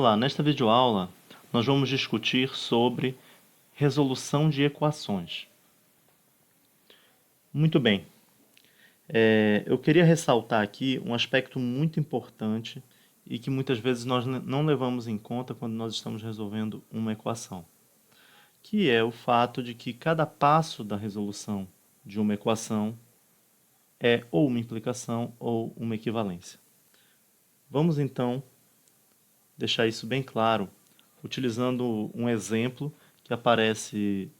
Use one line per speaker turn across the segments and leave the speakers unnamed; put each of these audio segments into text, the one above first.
Olá, nesta videoaula nós vamos discutir sobre resolução de equações. Muito bem, eu queria ressaltar aqui um aspecto muito importante e que muitas vezes nós não levamos em conta quando nós estamos resolvendo uma equação, que é o fato de que cada passo da resolução de uma equação é ou uma implicação ou uma equivalência. Vamos então deixar isso bem claro, utilizando um exemplo que aparece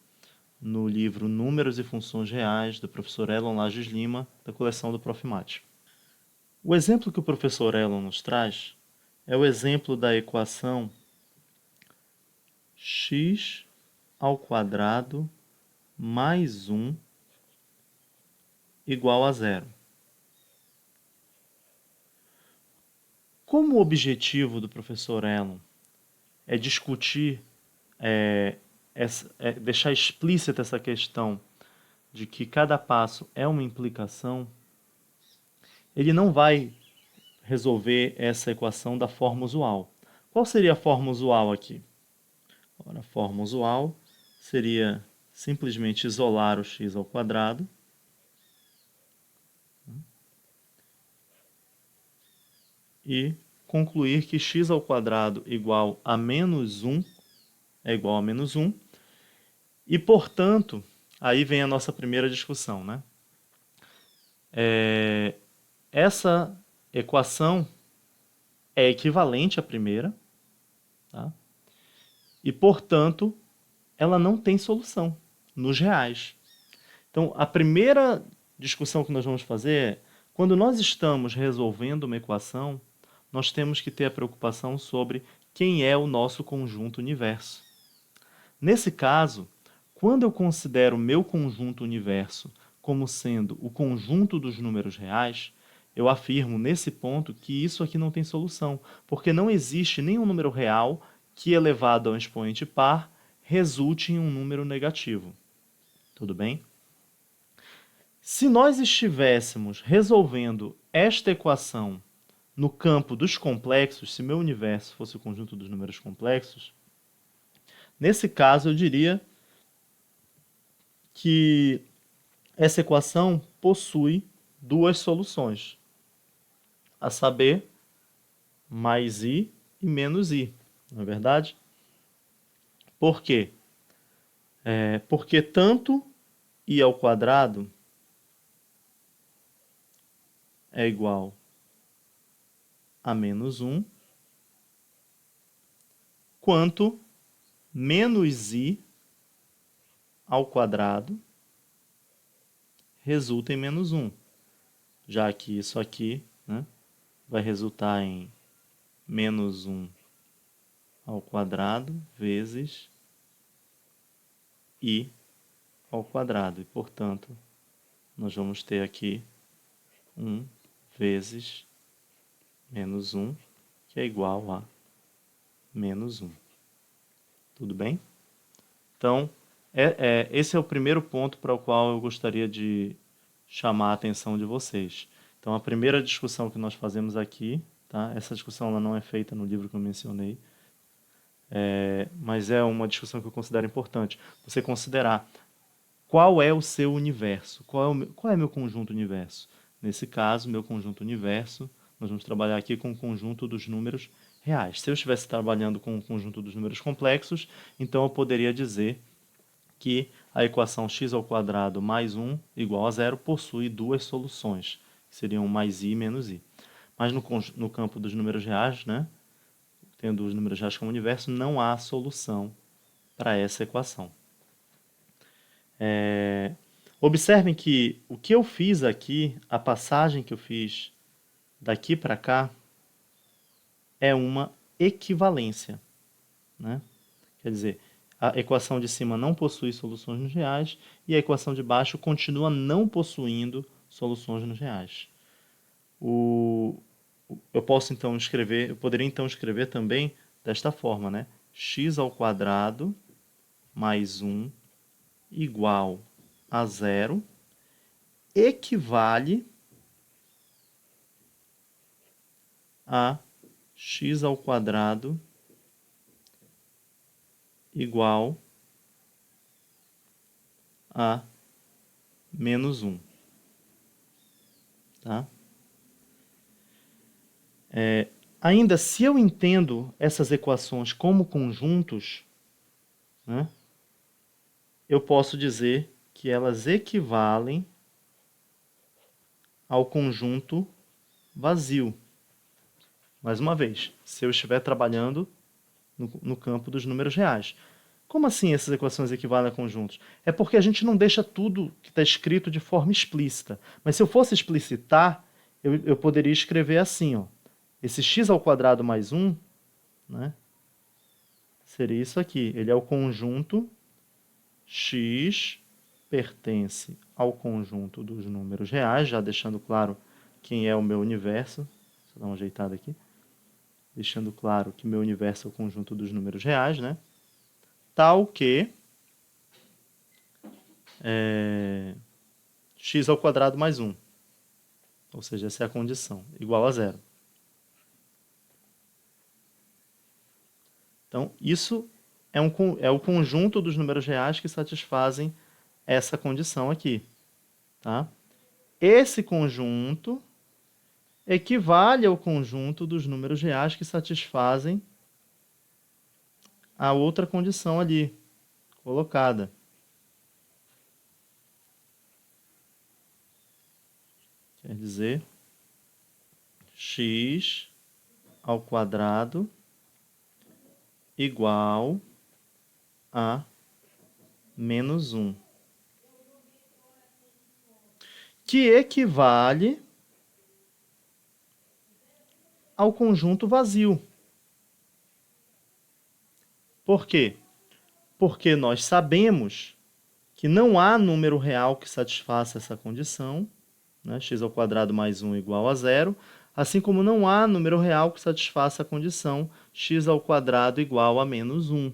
no livro Números e Funções Reais, do professor Elon Lages Lima, da coleção do Prof. Mate. O exemplo que o professor Elon nos traz é o exemplo da equação x ao quadrado mais 1 igual a zero. Como o objetivo do professor Elon é discutir, deixar explícita essa questão de que cada passo é uma implicação, ele não vai resolver essa equação da forma usual. Qual seria a forma usual aqui? Ora, a forma usual seria simplesmente isolar o x ao quadrado e concluir que x ao quadrado igual a menos 1 é igual a menos 1 e, portanto, aí vem a nossa primeira discussão, né? Essa equação é equivalente à primeira, tá? E, portanto, ela não tem solução nos reais. Então, a primeira discussão que nós vamos fazer é, quando nós estamos resolvendo uma equação, nós temos que ter a preocupação sobre quem é o nosso conjunto universo. Nesse caso, quando eu considero o meu conjunto universo como sendo o conjunto dos números reais, eu afirmo nesse ponto que isso aqui não tem solução, porque não existe nenhum número real que, elevado a um expoente par, resulte em um número negativo. Tudo bem? Se nós estivéssemos resolvendo esta equação no campo dos complexos, se meu universo fosse o conjunto dos números complexos, nesse caso eu diria que essa equação possui duas soluções, a saber, mais i e menos i, não é verdade? Por quê? Porque tanto i ao quadrado é igual a menos 1, quanto menos i ao quadrado resulta em menos 1, já que isso aqui, né, vai resultar em menos 1 ao quadrado vezes i ao quadrado. E, portanto, nós vamos ter aqui 1 vezes menos 1, que é igual a menos 1. Tudo bem? Então, esse é o primeiro ponto para o qual eu gostaria de chamar a atenção de vocês. Então, a primeira discussão que nós fazemos aqui, tá? Essa discussão ela não é feita no livro que eu mencionei, mas é uma discussão que eu considero importante. Você considerar qual é o seu universo, qual é meu conjunto universo. Nesse caso, meu conjunto universo, nós vamos trabalhar aqui com o conjunto dos números reais. Se eu estivesse trabalhando com o conjunto dos números complexos, então eu poderia dizer que a equação x ao quadrado mais 1 igual a zero possui duas soluções, que seriam mais i e menos i. Mas no campo dos números reais, né, tendo os números reais como universo, não há solução para essa equação. Observem que o que eu fiz aqui, a passagem que eu fiz daqui para cá, é uma equivalência, né? Quer dizer, a equação de cima não possui soluções nos reais e a equação de baixo continua não possuindo soluções nos reais. Eu poderia então escrever também desta forma, né? X ao quadrado mais 1 igual a zero equivale a x ao quadrado igual a menos 1. Tá? Ainda, se eu entendo essas equações como conjuntos, né, eu posso dizer que elas equivalem ao conjunto vazio. Mais uma vez, se eu estiver trabalhando no campo dos números reais. Como assim essas equações equivalem a conjuntos? É porque a gente não deixa tudo que está escrito de forma explícita. Mas se eu fosse explicitar, eu poderia escrever assim, ó. Esse x ao quadrado mais 1, né, seria isso aqui. Ele é o conjunto x pertence ao conjunto dos números reais, já deixando claro quem é o meu universo. Deixa eu dar uma ajeitada aqui. Deixando claro que meu universo é o conjunto dos números reais, né? Tal que x ao quadrado mais 1. Ou seja, essa é a condição, igual a zero. Então, isso é o conjunto dos números reais que satisfazem essa condição aqui. Tá? Esse conjunto equivale ao conjunto dos números reais que satisfazem a outra condição ali, colocada. Quer dizer, x ao quadrado igual a menos 1. Que equivale ao conjunto vazio. Por quê? Porque nós sabemos que não há número real que satisfaça essa condição, né? X ao quadrado mais 1 igual a zero, assim como não há número real que satisfaça a condição x ao quadrado igual a menos 1.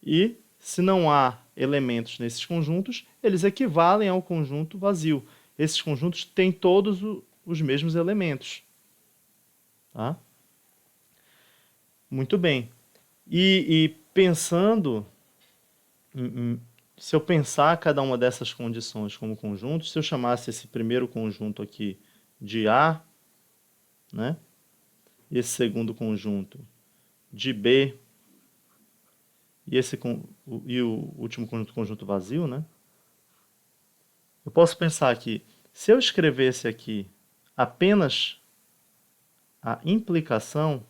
E, se não há elementos nesses conjuntos, eles equivalem ao conjunto vazio. Esses conjuntos têm todos os mesmos elementos. Tá? Muito bem. E pensando, se eu pensar cada uma dessas condições como conjuntos, se eu chamasse esse primeiro conjunto aqui de A, né? E esse segundo conjunto de B, e o último conjunto vazio, né? Eu posso pensar que se eu escrevesse aqui apenas a implicação,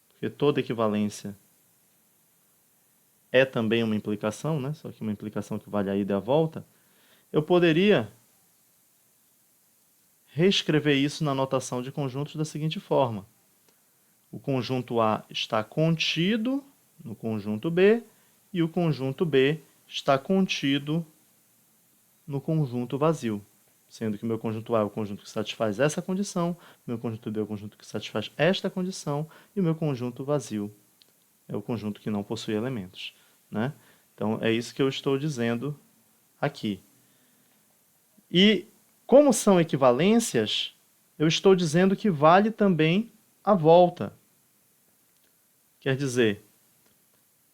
porque toda equivalência é também uma implicação, né? Só que uma implicação que vale a ida e a volta, eu poderia reescrever isso na notação de conjuntos da seguinte forma. O conjunto A está contido no conjunto B e o conjunto B está contido no conjunto vazio, sendo que o meu conjunto A é o conjunto que satisfaz essa condição, o meu conjunto B é o conjunto que satisfaz esta condição e o meu conjunto vazio é o conjunto que não possui elementos. Né? Então, é isso que eu estou dizendo aqui. E, como são equivalências, eu estou dizendo que vale também a volta. Quer dizer,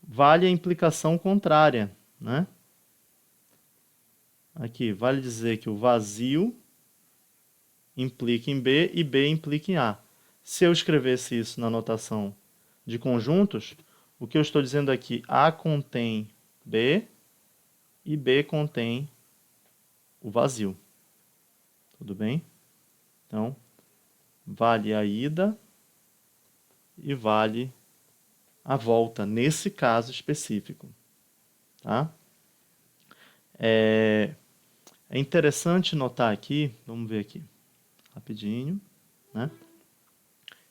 vale a implicação contrária. Né? Aqui, vale dizer que o vazio implica em B e B implica em A. Se eu escrevesse isso na notação de conjuntos, o que eu estou dizendo aqui, A contém B e B contém o vazio. Tudo bem? Então, vale a ida e vale a volta, nesse caso específico. Tá? É interessante notar aqui, vamos ver aqui, rapidinho, né?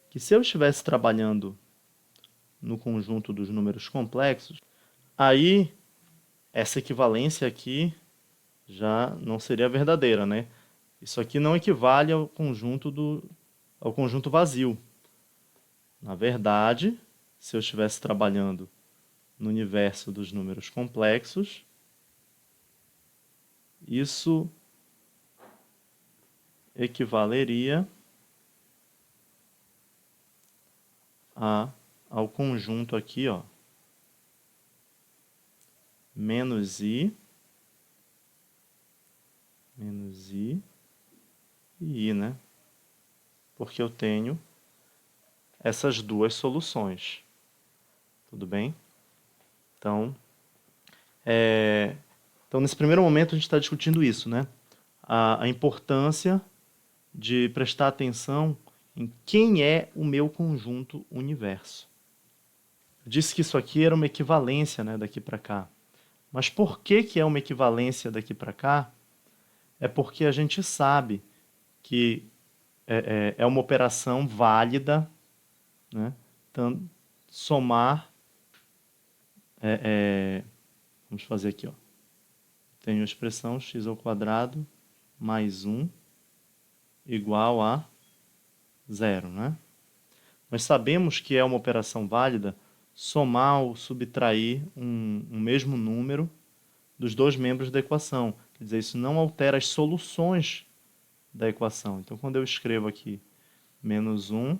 Que se eu estivesse trabalhando no conjunto dos números complexos, aí essa equivalência aqui já não seria verdadeira, né? Isso aqui não equivale ao conjunto vazio. Na verdade, se eu estivesse trabalhando no universo dos números complexos, isso equivaleria a ao conjunto aqui, ó, menos i e i, né? Porque eu tenho essas duas soluções. Tudo bem? Então, nesse primeiro momento a gente está discutindo isso, né? A importância de prestar atenção em quem é o meu conjunto universo. Eu disse que isso aqui era uma equivalência, né, daqui para cá. Mas por que é uma equivalência daqui para cá? É porque a gente sabe que é uma operação válida, né? Então, somar, vamos fazer aqui, ó. Tenho a expressão x ao quadrado mais 1 igual a 0, né? Nós sabemos que é uma operação válida somar ou subtrair um mesmo número dos dois membros da equação. Quer dizer, isso não altera as soluções da equação. Então, quando eu escrevo aqui menos 1,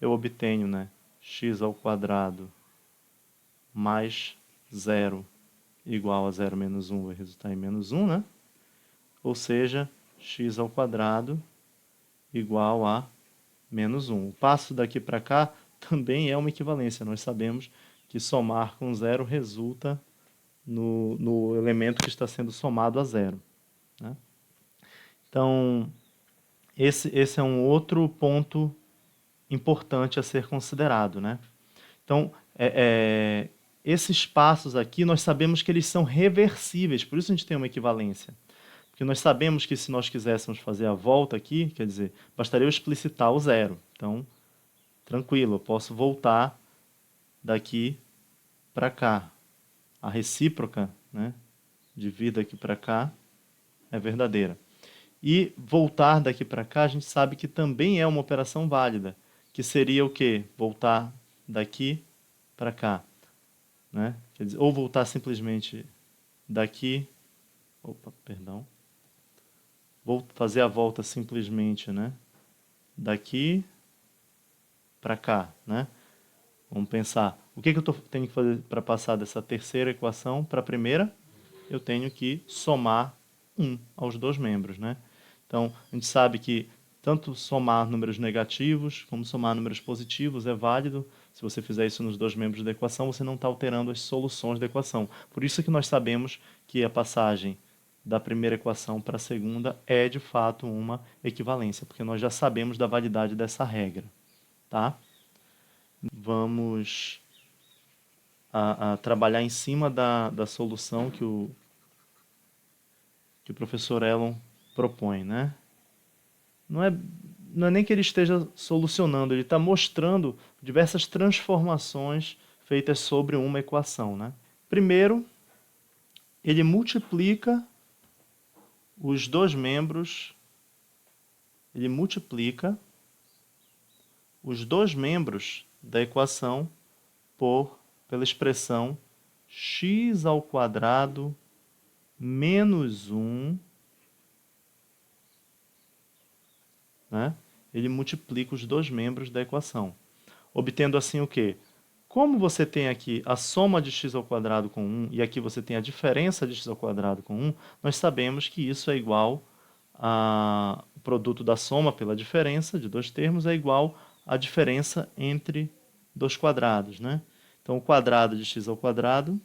eu obtenho, né, x ao quadrado mais 0 igual a 0 menos 1 vai resultar em menos 1, né? Ou seja, x ao quadrado igual a menos 1. O passo daqui para cá também é uma equivalência. Nós sabemos que somar com 0 resulta no elemento que está sendo somado a 0. Né? Então, esse é um outro ponto importante a ser considerado. Né? Então, esses passos aqui, nós sabemos que eles são reversíveis, por isso a gente tem uma equivalência. Porque nós sabemos que se nós quiséssemos fazer a volta aqui, quer dizer, bastaria eu explicitar o 0. Então, tranquilo, eu posso voltar daqui para cá. A recíproca, né, de vir daqui para cá é verdadeira. E voltar daqui para cá, a gente sabe que também é uma operação válida, que seria o quê? Voltar daqui para cá. Né? Quer dizer, ou voltar simplesmente daqui... Opa, perdão. Vou fazer a volta simplesmente, né, daqui para cá, né? Vamos pensar, o que eu tenho que fazer para passar dessa terceira equação para a primeira? Eu tenho que somar 1 aos dois membros, né? Então, a gente sabe que tanto somar números negativos como somar números positivos é válido. Se você fizer isso nos dois membros da equação, você não está alterando as soluções da equação. Por isso que nós sabemos que a passagem da primeira equação para a segunda é, de fato, uma equivalência, porque nós já sabemos da validade dessa regra. Tá? Vamos a trabalhar em cima da solução que o professor Elon propõe. Né? Não é nem que ele esteja solucionando, ele está mostrando diversas transformações feitas sobre uma equação. Né? Primeiro, ele multiplica os dois membros, da equação pela expressão x ao quadrado menos 1, né? Ele multiplica os dois membros da equação, obtendo assim o quê? Como você tem aqui a soma de x ao quadrado com 1 e aqui você tem a diferença de x ao quadrado com 1, nós sabemos que isso é igual o produto da soma pela diferença de dois termos é igual à diferença entre dois quadrados. Né? Então, o quadrado de x ao quadrado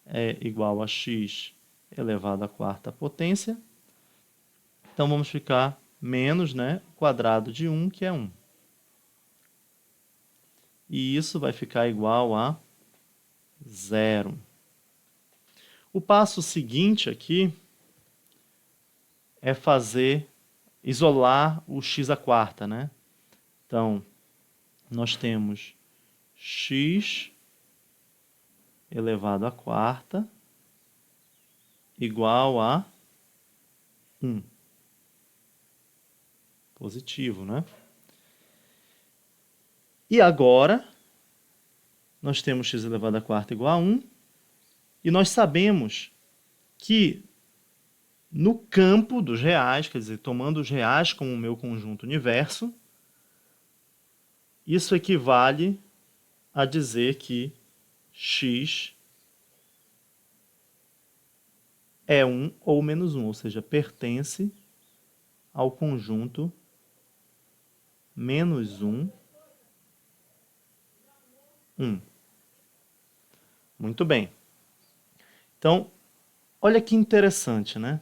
é igual a x elevado à quarta potência. Então, vamos ficar menos, né, o quadrado de 1, que é 1. E isso vai ficar igual a 0. O passo seguinte aqui é isolar o x à quarta, né? Então, nós temos x elevado à quarta igual a 1. Positivo, né? E agora, nós temos x elevado à quarta igual a 1, e nós sabemos que no campo dos reais, quer dizer, tomando os reais como o meu conjunto universo, isso equivale a dizer que x é 1 ou menos 1, ou seja, pertence ao conjunto menos 1, 1. Muito bem. Então, olha que interessante, né?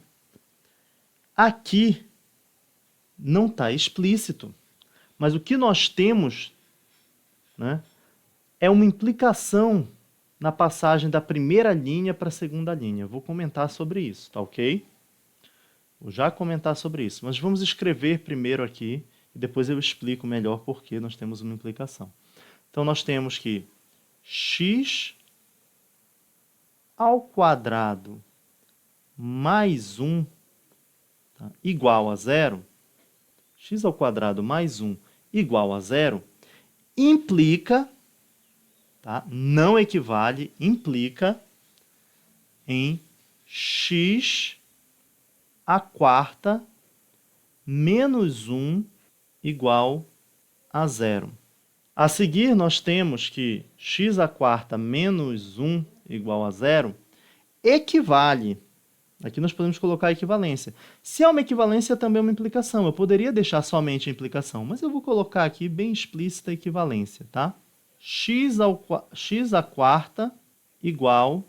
Aqui não está explícito, mas o que nós temos, né, é uma implicação na passagem da primeira linha para a segunda linha. Vou comentar sobre isso, tá ok? Vou já comentar sobre isso, mas vamos escrever primeiro aqui e depois eu explico melhor por que nós temos uma implicação. Então, nós temos que x ao quadrado mais 1, tá, igual a 0, x ao quadrado mais 1 igual a 0, implica, tá, não equivale, implica em x à quarta menos 1 igual a 0. A seguir, nós temos que x à quarta menos 1 igual a 0 equivale. Aqui nós podemos colocar a equivalência. Se é uma equivalência, também é uma implicação. Eu poderia deixar somente a implicação, mas eu vou colocar aqui bem explícita a equivalência, tá? X à quarta igual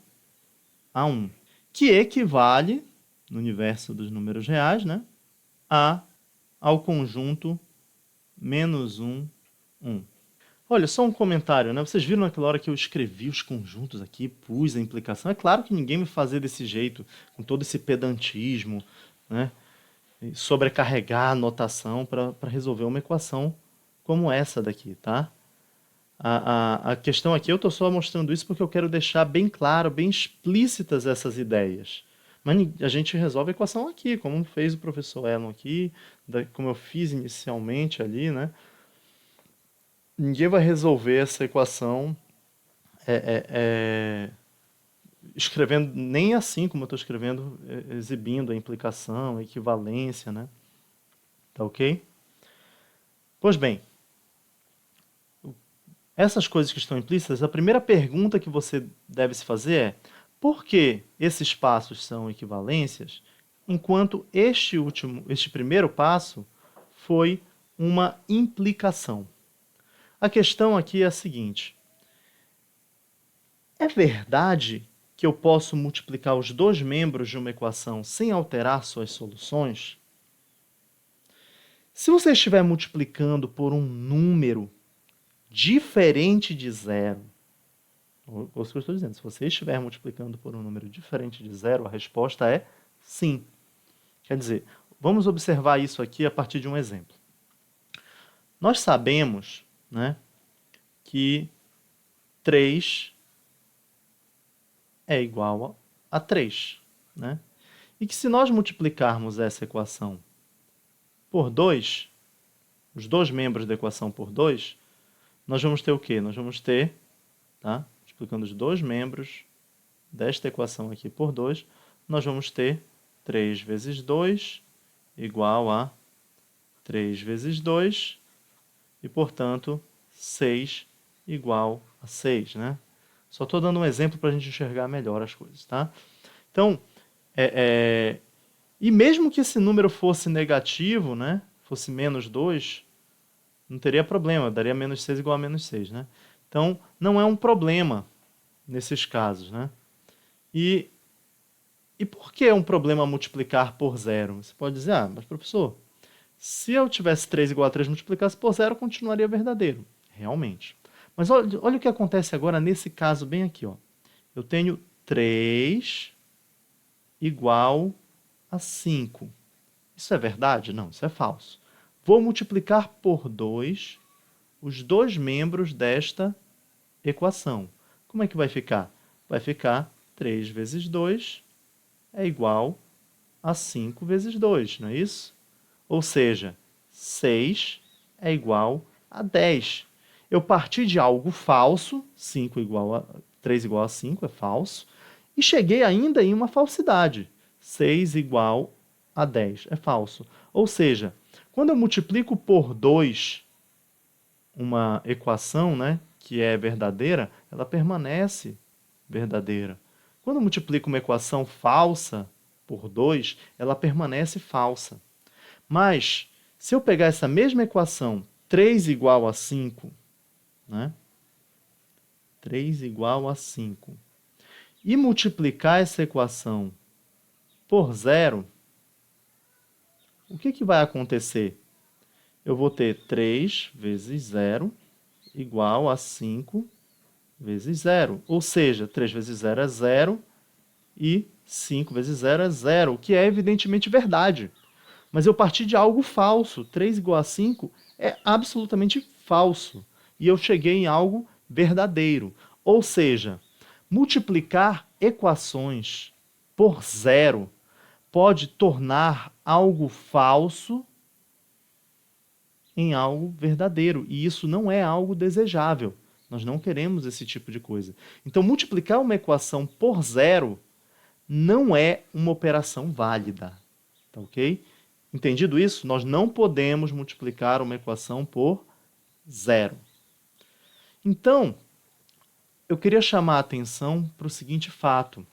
a 1, que equivale, no universo dos números reais, né, ao conjunto menos 1, 1. Olha, só um comentário, né? Vocês viram naquela hora que eu escrevi os conjuntos aqui, pus a implicação. É claro que ninguém vai fazer desse jeito, com todo esse pedantismo, né? E sobrecarregar a notação para resolver uma equação como essa daqui, tá? A questão aqui, eu estou só mostrando isso porque eu quero deixar bem claro, bem explícitas essas ideias. Mas a gente resolve a equação aqui, como fez o professor Elon aqui, como eu fiz inicialmente ali, né? Ninguém vai resolver essa equação escrevendo nem assim como eu estou escrevendo, exibindo a implicação, a equivalência, né? Tá ok? Pois bem, essas coisas que estão implícitas, a primeira pergunta que você deve se fazer é: por que esses passos são equivalências, enquanto este primeiro passo foi uma implicação? A questão aqui é a seguinte: é verdade que eu posso multiplicar os dois membros de uma equação sem alterar suas soluções? Se você estiver multiplicando por um número diferente de zero, ou o que eu estou dizendo, se você estiver multiplicando por um número diferente de zero, a resposta é sim. Quer dizer, vamos observar isso aqui a partir de um exemplo. Nós sabemos, né, que 3 é igual a 3, né? E que se nós multiplicarmos essa equação por 2, os dois membros da equação por 2, nós vamos ter o quê? Nós vamos ter, tá? Multiplicando os dois membros desta equação aqui por 2, nós vamos ter 3 vezes 2 igual a 3 vezes 2 e, portanto, 6 igual a 6, né? Só estou dando um exemplo para a gente enxergar melhor as coisas, tá? Então, e mesmo que esse número fosse negativo, né? Fosse menos 2, não teria problema, daria menos 6 igual a menos 6, né? Então, não é um problema nesses casos, né? E por que é um problema multiplicar por zero? Você pode dizer, mas professor, se eu tivesse 3 igual a 3 multiplicasse por zero, continuaria verdadeiro. Realmente. Mas olha o que acontece agora nesse caso bem aqui, ó. Eu tenho 3 igual a 5. Isso é verdade? Não, isso é falso. Vou multiplicar por 2 os dois membros desta equação. Como é que vai ficar? Vai ficar 3 vezes 2 é igual a 5 vezes 2, não é isso? Ou seja, 6 é igual a 10. Eu parti de algo falso, 3 igual a 5 é falso, e cheguei ainda em uma falsidade. 6 igual a 10 é falso. Ou seja, quando eu multiplico por 2 uma equação, né, que é verdadeira, ela permanece verdadeira. Quando eu multiplico uma equação falsa por 2, ela permanece falsa. Mas, se eu pegar essa mesma equação, 3 igual a 5, né? 3 igual a 5, e multiplicar essa equação por 0, o que vai acontecer? Eu vou ter 3 vezes 0 igual a 5 vezes 0. Ou seja, 3 vezes 0 é 0 e 5 vezes 0 é 0, o que é evidentemente verdade. Mas eu parti de algo falso. 3 igual a 5 é absolutamente falso. E eu cheguei em algo verdadeiro. Ou seja, multiplicar equações por 0 pode tornar algo falso em algo verdadeiro. E isso não é algo desejável. Nós não queremos esse tipo de coisa. Então, multiplicar uma equação por 0 não é uma operação válida. Tá ok? Entendido isso? Nós não podemos multiplicar uma equação por 0. Então, eu queria chamar a atenção para o seguinte fato,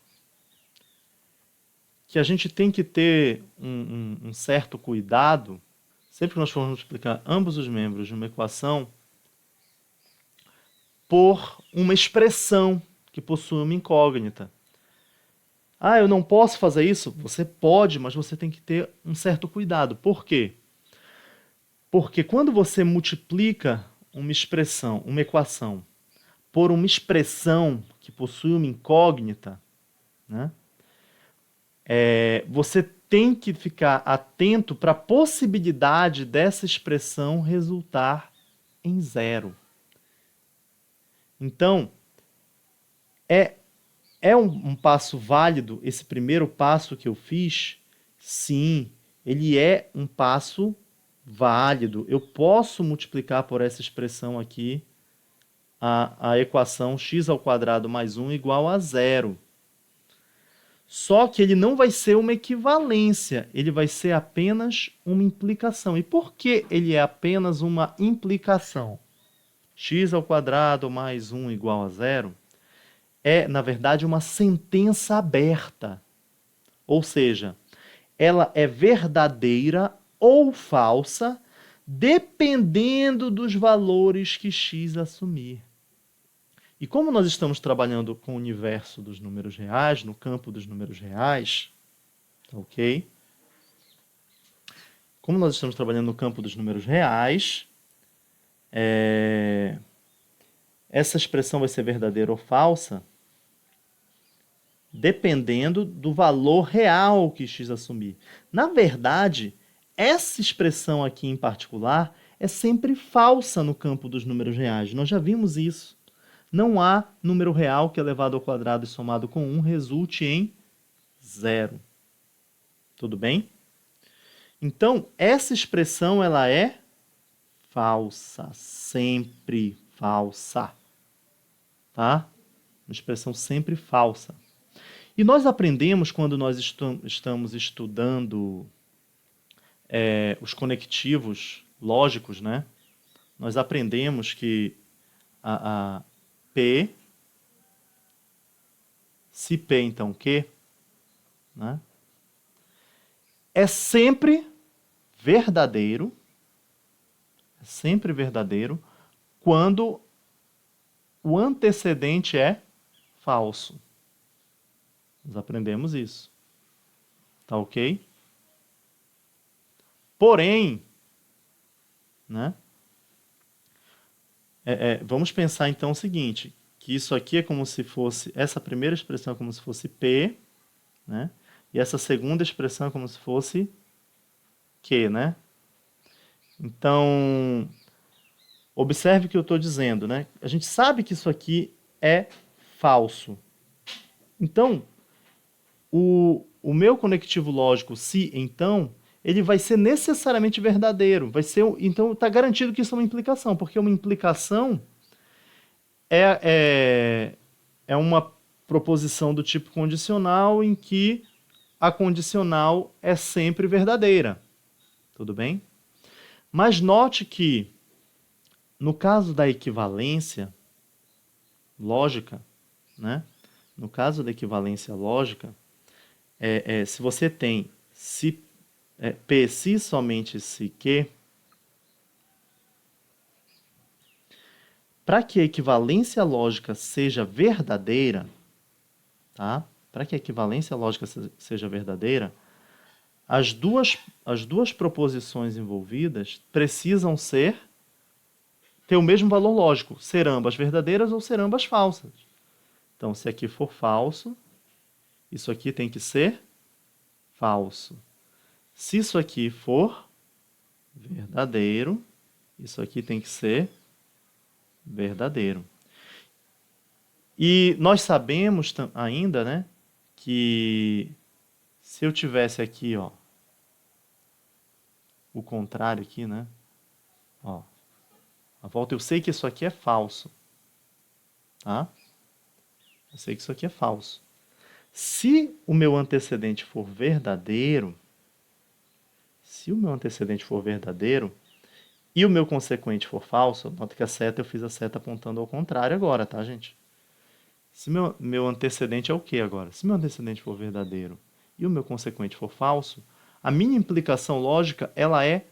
que a gente tem que ter um certo cuidado, sempre que nós formos multiplicar ambos os membros de uma equação, por uma expressão que possui uma incógnita. Ah, eu não posso fazer isso? Você pode, mas você tem que ter um certo cuidado. Por quê? Porque quando você multiplica uma expressão, uma equação, por uma expressão que possui uma incógnita, né, você tem que ficar atento para a possibilidade dessa expressão resultar em 0. Então, é um passo válido esse primeiro passo que eu fiz? Sim, ele é um passo válido. Eu posso multiplicar por essa expressão aqui a equação x² mais 1 igual a 0. Só que ele não vai ser uma equivalência, ele vai ser apenas uma implicação. E por que ele é apenas uma implicação? x² mais 1 igual a 0 é, na verdade, uma sentença aberta. Ou seja, ela é verdadeira ou falsa, dependendo dos valores que x assumir. E como nós estamos trabalhando com o universo dos números reais, no campo dos números reais, ok? Como nós estamos trabalhando no campo dos números reais, essa expressão vai ser verdadeira ou falsa, dependendo do valor real que x assumir. Na verdade, essa expressão aqui em particular é sempre falsa no campo dos números reais. Nós já vimos isso. Não há número real que elevado ao quadrado e somado com 1 resulte em 0. Tudo bem? Então, essa expressão ela é falsa, sempre falsa. Tá? Uma expressão sempre falsa. E nós aprendemos, quando nós estamos estudando os conectivos lógicos, né? Nós aprendemos que a P, se P então Q, né, é sempre verdadeiro quando o antecedente é falso. Nós aprendemos isso. Tá ok? Porém, né, vamos pensar então o seguinte, que isso aqui é como se fosse, essa primeira expressão é como se fosse P, né, e essa segunda expressão é como se fosse Q, né? Então, observe o que eu estou dizendo, né? A gente sabe que isso aqui é falso. Então, o meu conectivo lógico, se então, ele vai ser necessariamente verdadeiro. Então, está garantido que isso é uma implicação, porque uma implicação é uma proposição do tipo condicional em que a condicional é sempre verdadeira. Tudo bem? Mas note que No caso da equivalência lógica, né? No caso da equivalência lógica, se você tem P se somente se que, para que a equivalência lógica seja verdadeira, tá? Para que a equivalência lógica seja verdadeira, as duas proposições envolvidas precisam ter o mesmo valor lógico, ser ambas verdadeiras ou ser ambas falsas. Então, se aqui for falso, isso aqui tem que ser falso. Se isso aqui for verdadeiro, isso aqui tem que ser verdadeiro. E nós sabemos ainda, né, que se eu tivesse aqui, ó, o contrário aqui, né, ó, a volta, eu sei que isso aqui é falso, tá? Eu sei que isso aqui é falso. Se o meu antecedente for verdadeiro, e o meu consequente for falso, nota que eu fiz a seta apontando ao contrário agora, tá, gente? Se meu antecedente é o que agora? Se meu antecedente for verdadeiro e o meu consequente for falso, a minha implicação lógica, ela é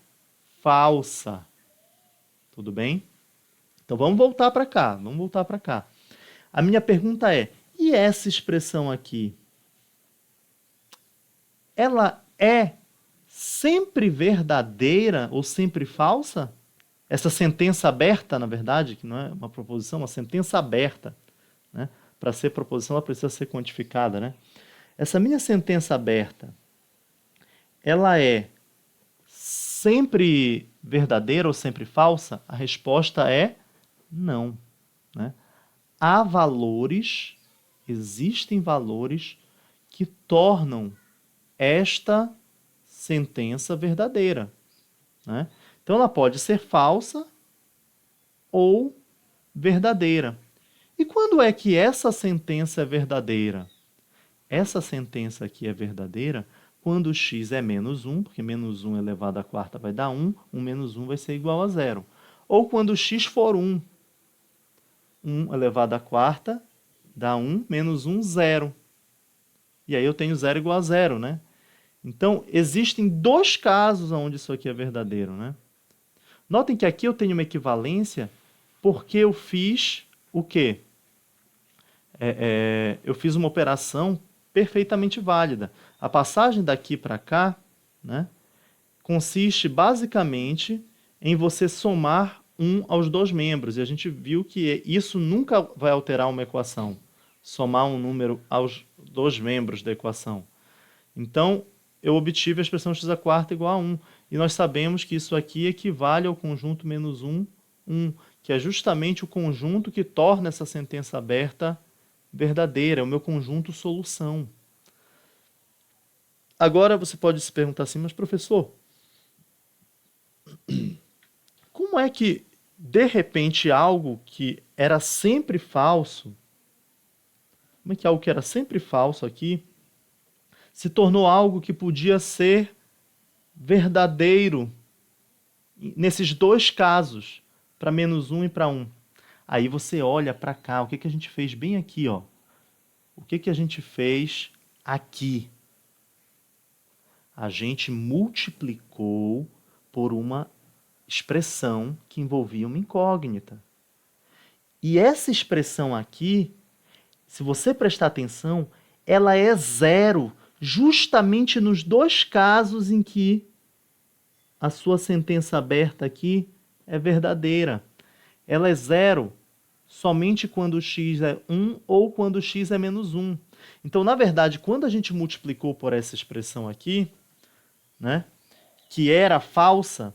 falsa. Tudo bem? Então vamos voltar para cá, A minha pergunta é, e essa expressão aqui? Ela é sempre verdadeira ou sempre falsa? Essa sentença aberta, na verdade, que não é uma proposição, uma sentença aberta, né? Para ser proposição, ela precisa ser quantificada, né? Essa minha sentença aberta, ela é sempre verdadeira ou sempre falsa? A resposta é não, né? Existem valores que tornam esta sentença verdadeira, né? Então ela pode ser falsa ou verdadeira. E quando é que essa sentença é verdadeira? Essa sentença aqui é verdadeira quando x é menos 1, porque menos 1 elevado à quarta vai dar 1, 1 menos 1 vai ser igual a 0. Ou quando x for 1, 1 elevado à quarta dá 1, menos 1, 0. E aí eu tenho 0 igual a 0, né? Então, existem dois casos onde isso aqui é verdadeiro, né? Notem que aqui eu tenho uma equivalência porque eu fiz o quê? Eu fiz uma operação perfeitamente válida. A passagem daqui para cá, né, consiste basicamente em você somar 1 aos dois membros. E a gente viu que isso nunca vai alterar uma equação. Somar um número aos dois membros da equação. Então, eu obtive a expressão x à quarta igual a 1. E nós sabemos que isso aqui equivale ao conjunto menos 1, 1, que é justamente o conjunto que torna essa sentença aberta verdadeira, é o meu conjunto solução. Agora você pode se perguntar assim, mas professor, como é que, de repente, algo que era sempre falso, como é que algo que era sempre falso aqui, se tornou algo que podia ser verdadeiro nesses dois casos, para menos 1 e para 1. Aí você olha para cá, o que a gente fez bem aqui, ó? O que a gente fez aqui? A gente multiplicou por uma expressão que envolvia uma incógnita. E essa expressão aqui, se você prestar atenção, ela é 0, justamente nos dois casos em que a sua sentença aberta aqui é verdadeira. Ela é 0 somente quando x é 1 ou quando x é menos 1. Então, na verdade, quando a gente multiplicou por essa expressão aqui, né, que era falsa,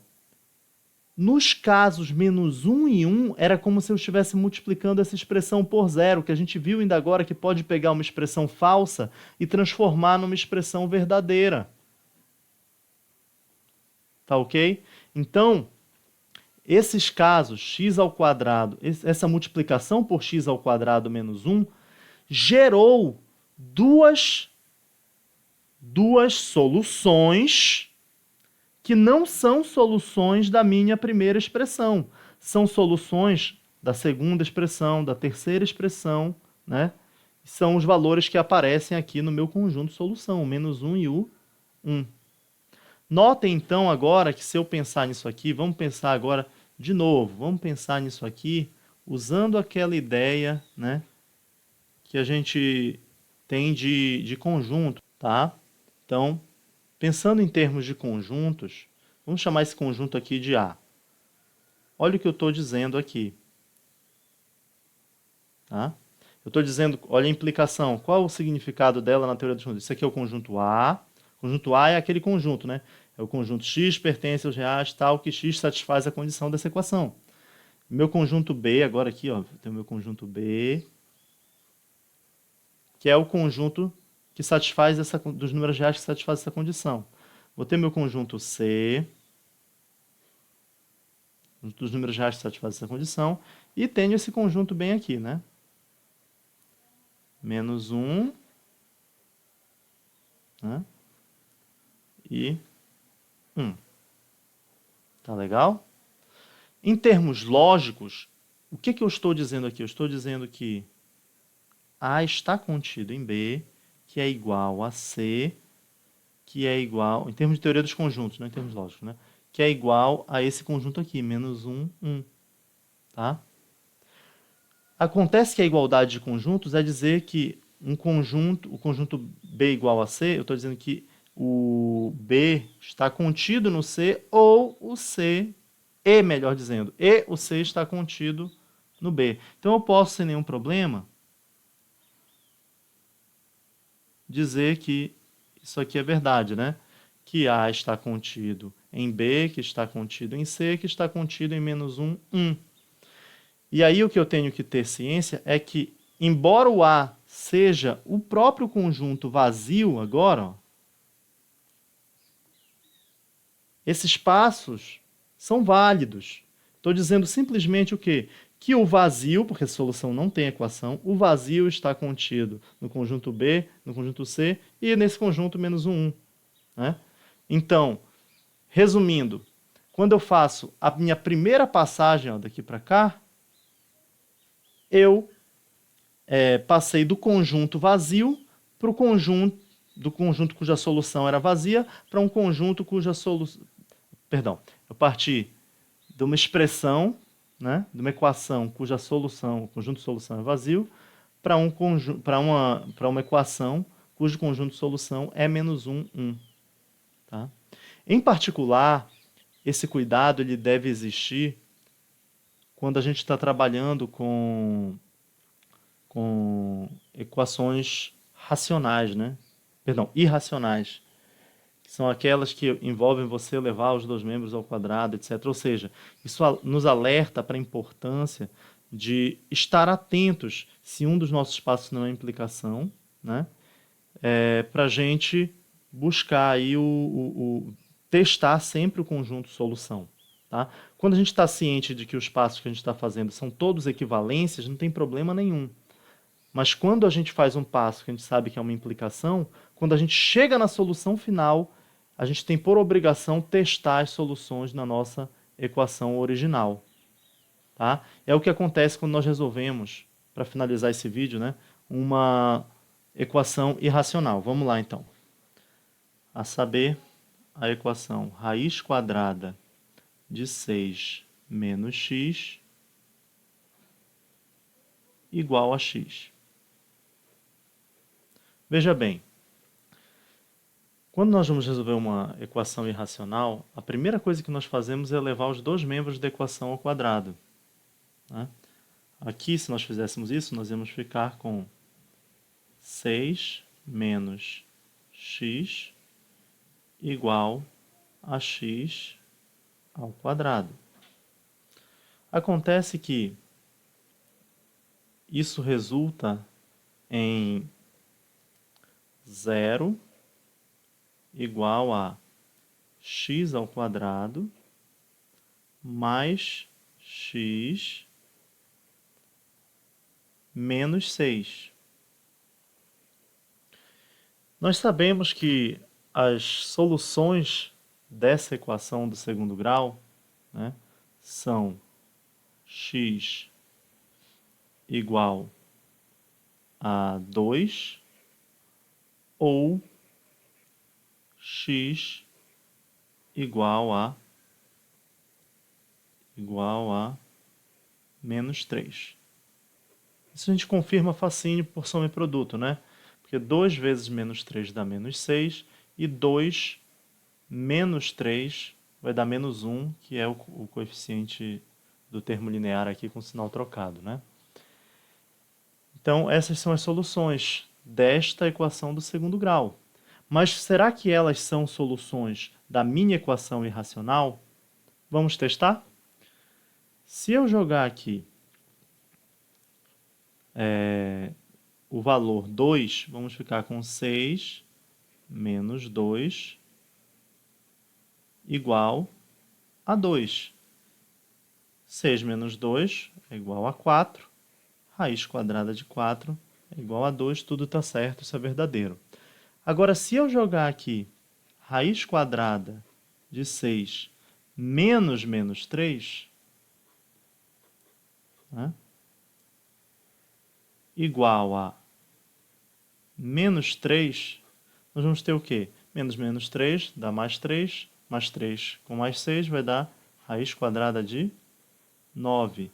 nos casos menos 1 e 1, era como se eu estivesse multiplicando essa expressão por 0, que a gente viu ainda agora que pode pegar uma expressão falsa e transformar numa expressão verdadeira. Tá ok? Então, esses casos, x ao quadrado, essa multiplicação por x ao quadrado menos 1, gerou duas soluções que não são soluções da minha primeira expressão. são soluções da segunda expressão, da terceira expressão, né? São os valores que aparecem aqui no meu conjunto solução, o menos 1 e o 1. Notem então agora que se eu pensar nisso aqui, vamos pensar agora de novo, vamos pensar nisso aqui usando aquela ideia, né, que a gente tem de conjunto, tá? Então, pensando em termos de conjuntos, vamos chamar esse conjunto aqui de A. Olha o que eu estou dizendo aqui. Tá? Eu estou dizendo, olha a implicação, qual o significado dela na teoria dos conjuntos? Isso aqui é o conjunto A. O conjunto A é aquele conjunto, né? É o conjunto X pertence aos reais tal que X satisfaz a condição dessa equação. Meu conjunto B, agora aqui, ó, tem o meu conjunto B, que é o conjunto que satisfaz dos números reais que satisfaz essa condição. Vou ter meu conjunto C, dos números reais que satisfaz essa condição, e tenho esse conjunto bem aqui, né? Menos 1, né? E 1. Tá legal? Em termos lógicos, o que eu estou dizendo aqui? Eu estou dizendo que A está contido em B, que é igual a C, que é igual, em termos de teoria dos conjuntos, não em termos lógicos, né? Que é igual a esse conjunto aqui, menos 1, 1. Tá? Acontece que a igualdade de conjuntos é dizer que um conjunto, o conjunto B igual a C, eu estou dizendo que o B está contido no C, ou o C, e melhor dizendo, e o C está contido no B. Então eu posso, sem nenhum problema, dizer que isso aqui é verdade, né? Que A está contido em B, que está contido em C, que está contido em menos 1, 1. E aí o que eu tenho que ter ciência é que, embora o A seja o próprio conjunto vazio agora, ó, esses passos são válidos. Estou dizendo simplesmente o quê? Que o vazio, porque a solução não tem equação, o vazio está contido no conjunto B, no conjunto C e nesse conjunto menos 1, 1. Né? Então, resumindo, quando eu faço a minha primeira passagem ó, daqui para cá, eu passei do conjunto vazio para o conjunto, do conjunto cuja solução era vazia, para um conjunto cuja solução... Perdão, eu parti de uma expressão, né, de uma equação cuja solução, o conjunto de solução é vazio, para uma equação cujo conjunto de solução é menos 1, 1. Tá? Em particular, esse cuidado ele deve existir quando a gente está trabalhando com equações racionais, né? Perdão, irracionais, que são aquelas que envolvem você levar os dois membros ao quadrado, etc. Ou seja, isso nos alerta para a importância de estar atentos se um dos nossos passos não é implicação, né? Para a gente buscar aí testar sempre o conjunto solução. Tá? Quando a gente está ciente de que os passos que a gente está fazendo são todos equivalências, não tem problema nenhum. Mas quando a gente faz um passo que a gente sabe que é uma implicação, quando a gente chega na solução final, a gente tem por obrigação testar as soluções na nossa equação original. Tá? É o que acontece quando nós resolvemos, para finalizar esse vídeo, né, uma equação irracional. Vamos lá então. A saber, a equação raiz quadrada de 6 menos x igual a x. Veja bem, quando nós vamos resolver uma equação irracional, a primeira coisa que nós fazemos é levar os dois membros da equação ao quadrado. Né? Aqui, se nós fizéssemos isso, nós íamos ficar com 6 menos x igual a x ao quadrado. Acontece que isso resulta em 0 igual a x ao quadrado mais x menos 6. Nós sabemos que as soluções dessa equação do segundo grau, né, são x igual a 2 ou x igual a menos 3. Isso a gente confirma facinho por soma e produto, né? Porque 2 vezes menos 3 dá menos 6 e 2 menos 3 vai dar menos 1, que é o coeficiente do termo linear aqui com sinal trocado, né? Então, essas são as soluções desta equação do segundo grau. Mas será que elas são soluções da minha equação irracional? Vamos testar? Se eu jogar aqui o valor 2, vamos ficar com 6 menos 2 igual a 2. 6 menos 2 é igual a 4. Raiz quadrada de 4 é igual a 2. Tudo está certo, isso é verdadeiro. Agora, se eu jogar aqui raiz quadrada de 6 menos menos 3, né, igual a menos 3, nós vamos ter o quê? Menos menos 3 dá mais 3 com mais 6 vai dar raiz quadrada de 9.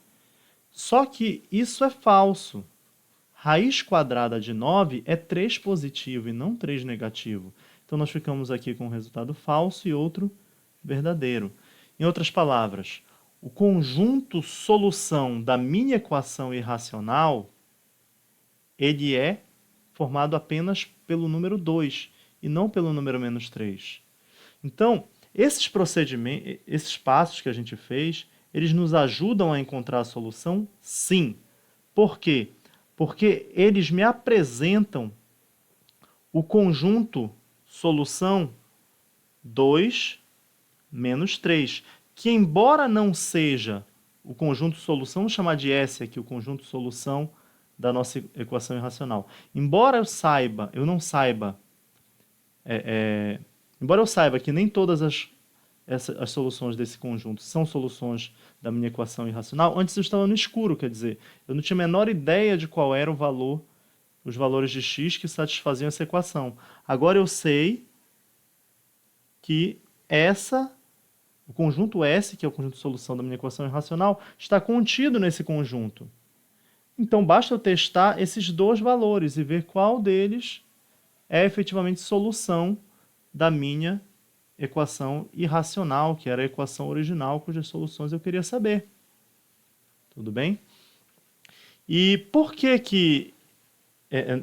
Só que isso é falso. Raiz quadrada de 9 é 3 positivo e não 3 negativo. Então, nós ficamos aqui com um resultado falso e outro verdadeiro. Em outras palavras, o conjunto solução da minha equação irracional, ele é formado apenas pelo número 2 e não pelo número menos 3. Então, esses procedimentos, esses passos que a gente fez, eles nos ajudam a encontrar a solução? Sim. Por quê? Porque eles me apresentam o conjunto solução 2 menos 3, que embora não seja o conjunto solução, vamos chamar de S aqui, o conjunto solução da nossa equação irracional. Embora eu saiba que nem todas as soluções desse conjunto são soluções da minha equação irracional, antes eu estava no escuro, quer dizer, eu não tinha a menor ideia de qual era os valores de x que satisfaziam essa equação. Agora eu sei que o conjunto S, que é o conjunto de solução da minha equação irracional, está contido nesse conjunto. Então basta eu testar esses dois valores e ver qual deles é efetivamente solução da minha equação irracional, que era a equação original, cujas soluções eu queria saber. Tudo bem? E por que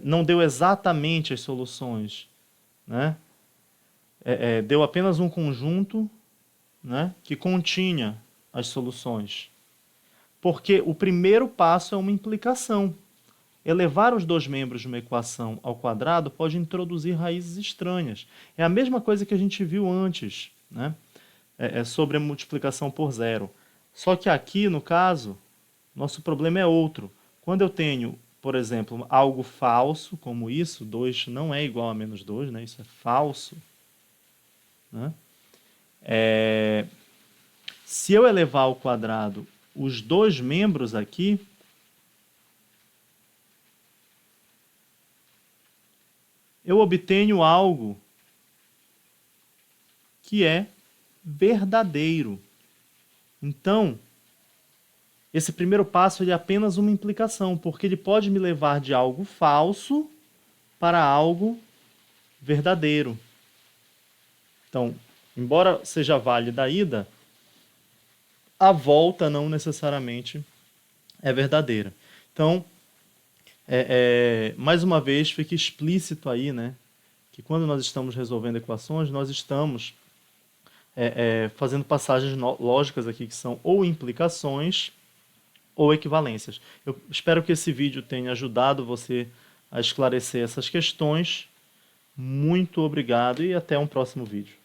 não deu exatamente as soluções, né? Deu apenas um conjunto, né, que continha as soluções. Porque o primeiro passo é uma implicação. Elevar os dois membros de uma equação ao quadrado pode introduzir raízes estranhas. É a mesma coisa que a gente viu antes, né? Sobre a multiplicação por zero. Só que aqui, no caso, nosso problema é outro. Quando eu tenho, por exemplo, algo falso, como isso, 2 não é igual a menos 2, né? Isso é falso. Né? Se eu elevar ao quadrado os dois membros aqui, eu obtenho algo que é verdadeiro. Então, esse primeiro passo é apenas uma implicação, porque ele pode me levar de algo falso para algo verdadeiro. Então, embora seja válida a ida, a volta não necessariamente é verdadeira. Então, mais uma vez, fica explícito aí, né, que quando nós estamos resolvendo equações, nós estamos fazendo passagens lógicas aqui que são ou implicações ou equivalências. Eu espero que esse vídeo tenha ajudado você a esclarecer essas questões. Muito obrigado e até um próximo vídeo.